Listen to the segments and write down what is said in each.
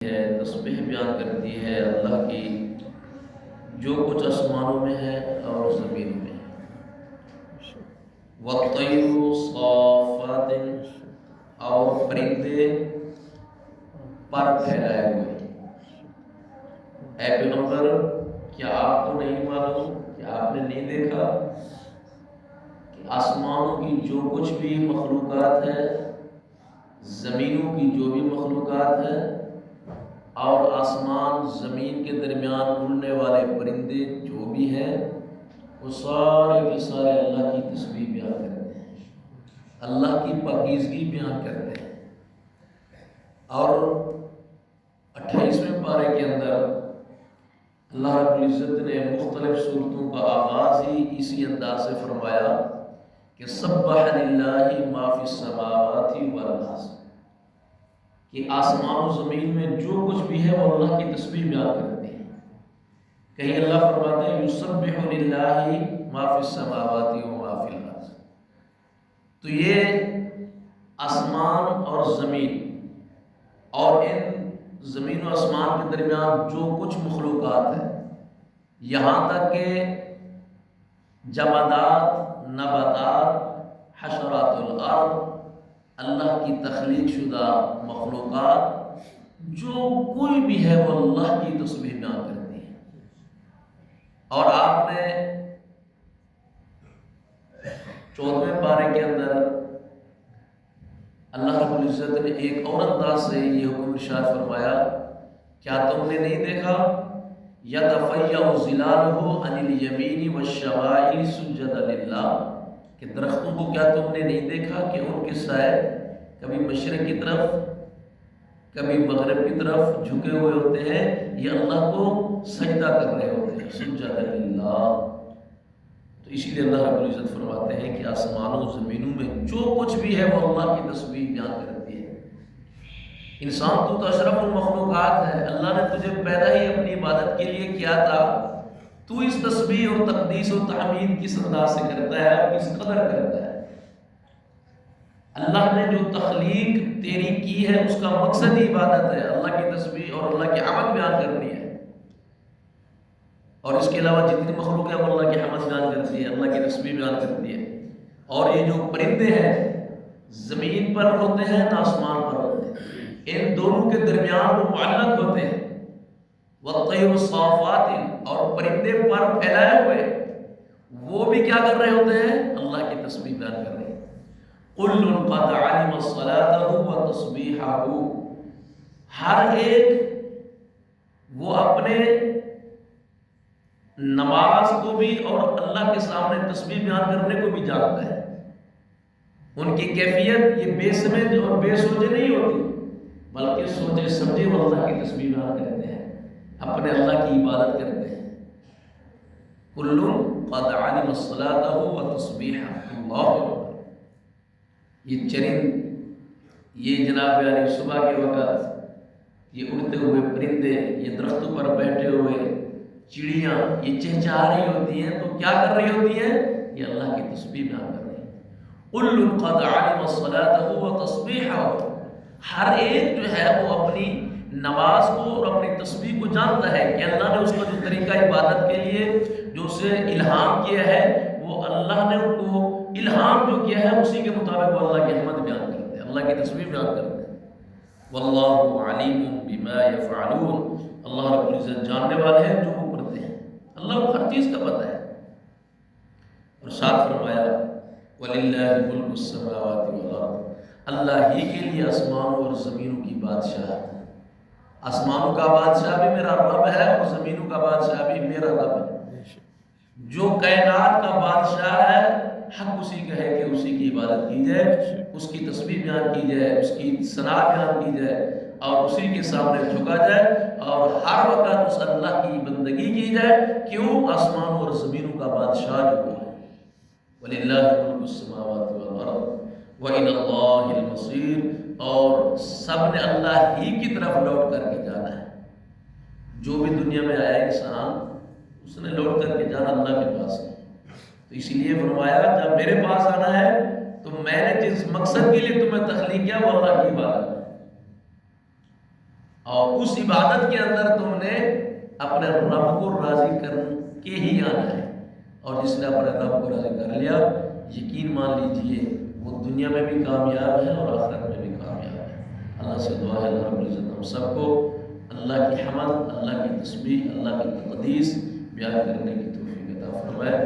ہے، تسبیح بیان کرتی ہے اللہ کی جو کچھ آسمانوں میں ہے اور زمین میں ہے۔ وَالطَّيْرُ صَافَّاتٍ، اور پرندے پر پھیلائے ہوئے۔ اے پیغمبر، کیا آپ کو نہیں معلوم، کیا آپ نے نہیں دیکھا کہ آسمانوں کی جو کچھ بھی مخلوقات ہے، زمینوں کی جو بھی مخلوقات ہے، اور آسمان زمین کے درمیان اڑنے والے پرندے جو بھی ہیں، وہ سارے کے سارے اللہ کی تسبیح بیان کرتے ہیں، اللہ کی پاکیزگی بیان کرتے ہیں۔ اور 28ویں پارے کے اندر اللہ رب العزت نے مختلف صورتوں کا آغاز ہی اسی انداز سے فرمایا کہ سبح للہ ما فی السماوات والارض، کہ آسمان و زمین میں جو کچھ بھی ہے وہ اللہ کی تسبیح بیان کرتے ہیں۔ کہیں اللہ فرماتے ہیں یسبح للہ ما فی السماوات و ما فی الارض، تو یہ آسمان اور زمین اور ان زمین و آسمان کے درمیان جو کچھ مخلوقات ہیں، یہاں تک کہ جمادات، نباتات، حشرات الارض، اللہ کی تخلیق شدہ مخلوقات جو کوئی بھی ہے وہ اللہ کی تسبیح بیان کرتی ہے۔ اور آپ نے 14ویں پارے کے اندر اللہ رب العزت نے ایک اور انداز سے یہ حکم ارشاد فرمایا، کیا تم نے نہیں دیکھا یتفیع ظلالہ عن الیمین والشمائل سجدا للہ، کہ درختوں کو کیا تم نے نہیں دیکھا کہ ان کے سائے کبھی مشرق کی طرف کبھی مغرب کی طرف جھکے ہوئے ہوتے ہیں، یہ اللہ کو سجدہ کر رہے ہوتے ہیں، سجدا للہ۔ تو اسی لیے اللہ رب العزت فرماتے ہیں کہ آسمانوں زمینوں میں جو کچھ بھی ہے وہ اللہ کی تسبیح بیان کرتی ہے۔ انسان تو اشرف المخلوقات ہے، اللہ نے تجھے پیدا ہی اپنی عبادت کے لیے کیا تھا، تو اس تسبیح اور تقدیس و تحمید کس انداز سے کرتا ہے اور کس قدر کرتا ہے؟ اللہ نے جو تخلیق تیری کی ہے اس کا مقصد ہی عبادت ہے، اللہ کی تسبیح اور اللہ کی حمد بیان کرنی ہے۔ اور اس کے علاوہ جتنی مخلوق ہے وہ اللہ کی حمد بیان کرتی ہے، اللہ کی تسبیح بیان کرتی ہے۔ اور یہ جو پرندے ہیں زمین پر ہوتے ہیں نہ آسمان پر ہوتے ہیں، ان دونوں کے درمیان وہ معلق ہوتے ہیں۔ وَالطَّيْرُ صَافَّاتٍ، اور پرندے پر پھیلائے ہوئے وہ بھی کیا کر رہے ہوتے ہیں؟ اللہ کی تسبیح بیان کر رہے ہیں۔ كُلٌّ قَدْ عَلِمَ صَلَاتَهُ وَتَسْبِيحَهُ، ہر ایک وہ اپنے نماز کو بھی اور اللہ کے سامنے تسبیح بیان کرنے کو بھی جانتا ہے۔ ان کی کیفیت یہ بے سمجھ اور بے سوچے نہیں ہوتی، بلکہ سوچے سمجھے وہ اللہ کی تسبیح بیان کرتے ہیں، اپنے اللہ کی عبادت کرتے ہیں۔ كُلٌّ قَدْ عَلِمَ صَلَاتَهُ وَتَسْبِيحَهُ، اللہ اکبر۔ یہ چرند، یہ جناب علی صبح کے وقت یہ اڑتے ہوئے پرندے، یہ درختوں پر بیٹھے ہوئے چڑیاں یہ چہچہا رہی ہوتی ہیں تو کیا کر رہی ہوتی ہیں؟ یہ اللہ کی تسبیح بیان کر رہی ہیں۔ كُلٌّ قَدْ عَلِمَ صَلَاتَهُ وَتَسْبِيحَهُ، ہر ایک جو ہے وہ اپنی نماز کو اور اپنی تسبیح کو جانتا ہے کہ اللہ نے اس کا جو طریقہ عبادت کے لیے جو اسے الہام کیا ہے، وہ اللہ نے ان کو الہام جو کیا ہے اسی کے مطابق وہ اللہ کی حمد بیان کرتے ہیں، اللہ کی تسبیح بیان کرتے ہیں۔ واللہ علیم بما یفعلون، اللہ رب العزت جاننے والے ہیں جو وہ کرتے ہیں، اللہ کو ہر چیز کا پتہ ہے۔ اور ساتھ فرمایا وَلِلَّهِ مُلْكُ السَّمَاوَاتِ وَالْأَرْضِ، اللہ ہی کے لیے آسمانوں اور زمینوں کی بادشاہ ہے۔ آسمانوں کا بادشاہ بھی میرا رب ہے اور زمینوں کا بادشاہ بھی میرا رب ہے۔ جو کائنات کا بادشاہ ہے حق اسی کا ہے کہ اسی کی عبادت کی جائے، اس کی تسبیح بیان کی جائے، اس کی ثنا بیان کی جائے اور اسی کے سامنے جھکا جائے اور ہر وقت اس اللہ کی بندگی کی جائے۔ کیوں؟ آسمانوں اور زمینوں کا بادشاہ جو وہ ہے۔ وَلِلَّهِ مُلْكُ السَّمَاوَاتِ وَالْأَرْضِ وَإِلَى اللَّهِ الْمَصِيرُ، اور سب نے اللہ ہی کی طرف لوٹ کر کے جانا ہے۔ جو بھی دنیا میں آیا انسان اس نے لوٹ کر کے جانا اللہ کے پاس ہے۔ تو اسی لیے فرمایا جب میرے پاس آنا ہے تو میں نے جس مقصد کے لیے تمہیں تخلیق کیا وہ اللہ کی عبادت ہے۔ اور اس عبادت کے اندر تم نے اپنے رب کو راضی کر کے ہی آنا ہے، اور جس نے اپنے رب کو راضی کر لیا یقین مان لیجئے وہ دنیا میں بھی کامیاب ہے اور آخرت میں بھی کامیاب ہے۔ اللہ سے دعا ہے اللہ رب العزت ہم سب کو اللہ کی حمد، اللہ کی تسبیح، اللہ کی تقدیس بیان کرنے کی توفیق عطا فرمائے۔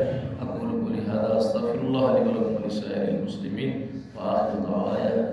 اقول قولی ھذا استغفر اللہ لی ولکم ولسائر المسلمین وآخر دعوانا